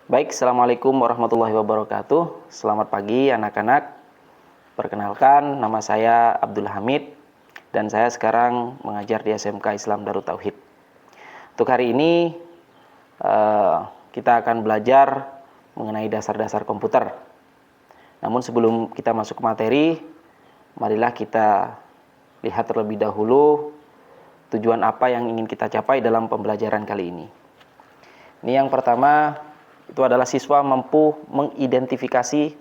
Baik, Assalamualaikum warahmatullahi wabarakatuh. Selamat pagi anak-anak. Perkenalkan, nama saya Abdul Hamid dan saya sekarang mengajar di SMK Islam Darut Tauhid. Untuk hari ini kita akan belajar mengenai dasar-dasar komputer. Namun sebelum kita masuk ke materi, marilah kita lihat terlebih dahulu tujuan apa yang ingin kita capai dalam pembelajaran kali ini. Ini yang pertama, itu adalah siswa mampu mengidentifikasi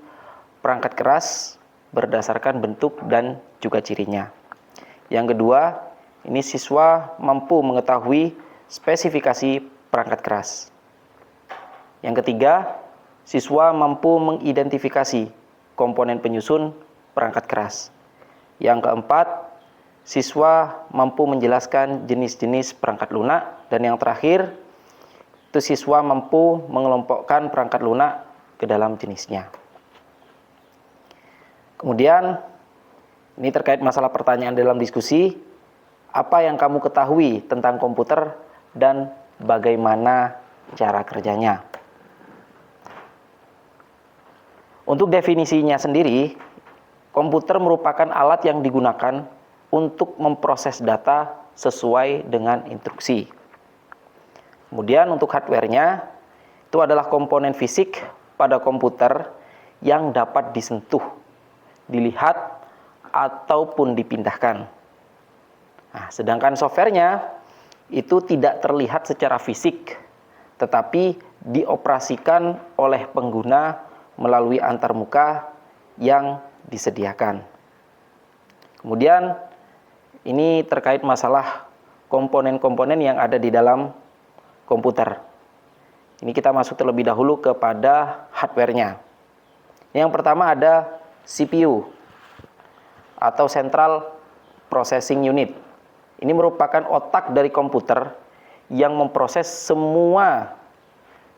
perangkat keras berdasarkan bentuk dan juga cirinya. Yang kedua, ini siswa mampu mengetahui spesifikasi perangkat keras. Yang ketiga, siswa mampu mengidentifikasi komponen penyusun perangkat keras. Yang keempat, siswa mampu menjelaskan jenis-jenis perangkat lunak. Dan yang terakhir, itu siswa mampu mengelompokkan perangkat lunak ke dalam jenisnya. Kemudian, ini terkait masalah pertanyaan dalam diskusi, apa yang kamu ketahui tentang komputer dan bagaimana cara kerjanya? Untuk definisinya sendiri, komputer merupakan alat yang digunakan untuk memproses data sesuai dengan instruksi. Kemudian untuk hardware-nya, itu adalah komponen fisik pada komputer yang dapat disentuh, dilihat, ataupun dipindahkan. Nah, sedangkan software-nya itu tidak terlihat secara fisik, tetapi dioperasikan oleh pengguna melalui antarmuka yang disediakan. Kemudian, ini terkait masalah komponen-komponen yang ada di dalam komputer. Ini kita masuk terlebih dahulu kepada hardware-nya. Yang pertama ada CPU atau Central Processing Unit. Ini merupakan otak dari komputer yang memproses semua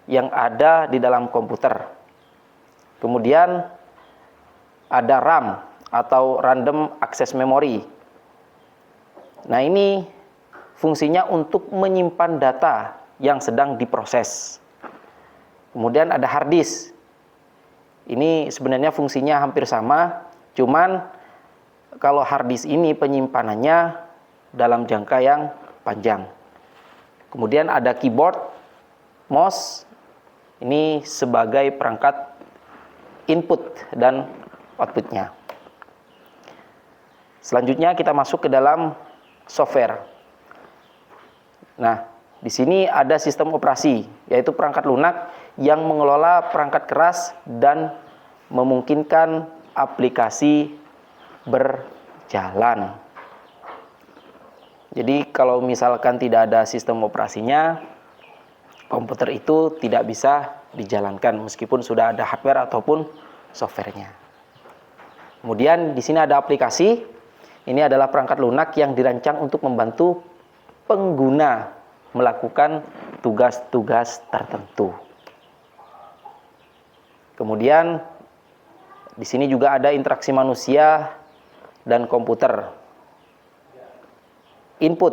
yang ada di dalam komputer. Kemudian ada RAM atau Random Access Memory. Nah, ini fungsinya untuk menyimpan data yang sedang diproses. Kemudian ada hard disk. Ini sebenarnya fungsinya hampir sama, cuman kalau hard disk ini penyimpanannya dalam jangka yang panjang. Kemudian ada keyboard, mouse, ini sebagai perangkat input dan outputnya. Selanjutnya kita masuk ke dalam software. Nah, di sini ada sistem operasi, yaitu perangkat lunak yang mengelola perangkat keras dan memungkinkan aplikasi berjalan. Jadi kalau misalkan tidak ada sistem operasinya, komputer itu tidak bisa dijalankan meskipun sudah ada hardware ataupun softwarenya. Kemudian di sini ada aplikasi. Ini adalah perangkat lunak yang dirancang untuk membantu pengguna melakukan tugas-tugas tertentu. Kemudian di sini juga ada interaksi manusia dan komputer. Input.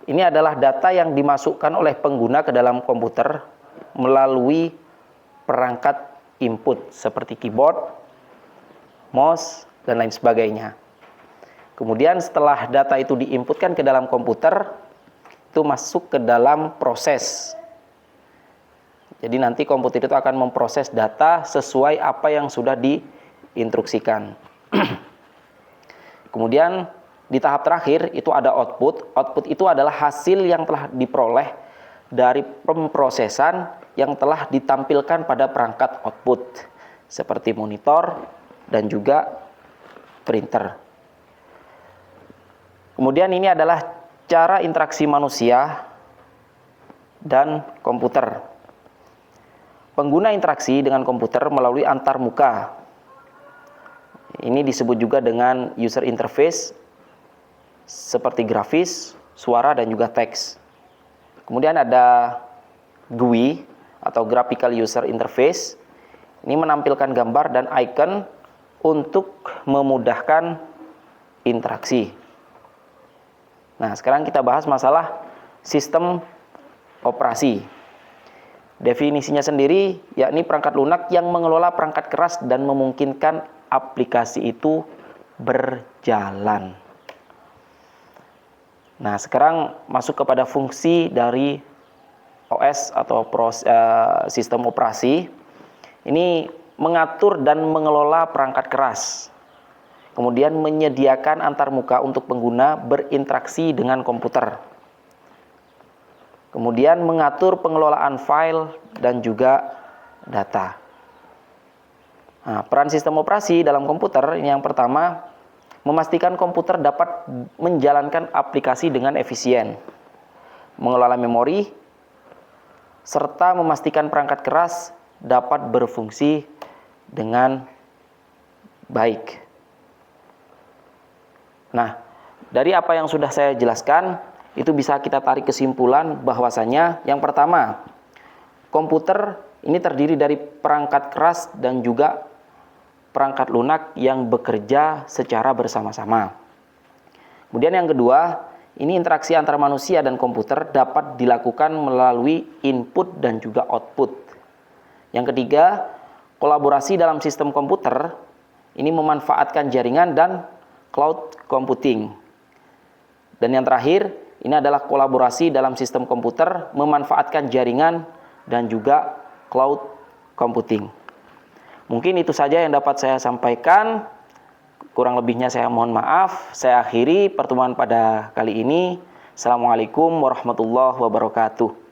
Ini adalah data yang dimasukkan oleh pengguna ke dalam komputer melalui perangkat input seperti keyboard, mouse, dan lain sebagainya. Kemudian setelah data itu diinputkan ke dalam komputer, itu masuk ke dalam proses. Jadi nanti komputer itu akan memproses data sesuai apa yang sudah diinstruksikan. Kemudian di tahap terakhir itu ada output. Output itu adalah hasil yang telah diperoleh dari pemrosesan yang telah ditampilkan pada perangkat output seperti monitor dan juga printer. Kemudian ini adalah cara interaksi manusia dan komputer. Pengguna interaksi dengan komputer melalui antarmuka. Ini disebut juga dengan user interface seperti grafis, suara, dan juga teks. Kemudian ada GUI atau Graphical User Interface. Ini menampilkan gambar dan icon untuk memudahkan interaksi. Nah, sekarang kita bahas masalah sistem operasi. Definisinya sendiri yakni perangkat lunak yang mengelola perangkat keras dan memungkinkan aplikasi itu berjalan. Nah, sekarang masuk kepada fungsi dari OS atau sistem operasi. Ini mengatur dan mengelola perangkat keras. Kemudian menyediakan antarmuka untuk pengguna berinteraksi dengan komputer. Kemudian mengatur pengelolaan file dan juga data. Nah, peran sistem operasi dalam komputer ini yang pertama, memastikan komputer dapat menjalankan aplikasi dengan efisien, mengelola memori, serta memastikan perangkat keras dapat berfungsi dengan baik. Nah, dari apa yang sudah saya jelaskan, itu bisa kita tarik kesimpulan bahwasanya yang pertama, komputer ini terdiri dari perangkat keras dan juga perangkat lunak yang bekerja secara bersama-sama. Kemudian yang kedua, ini interaksi antara manusia dan komputer dapat dilakukan melalui input dan juga output. Yang ketiga, kolaborasi dalam sistem komputer ini memanfaatkan jaringan dan cloud computing. Dan yang terakhir, ini adalah kolaborasi dalam sistem komputer memanfaatkan jaringan dan juga cloud computing. Mungkin itu saja yang dapat saya sampaikan. Kurang lebihnya saya mohon maaf. Saya akhiri pertemuan pada kali ini. Assalamualaikum warahmatullahi wabarakatuh.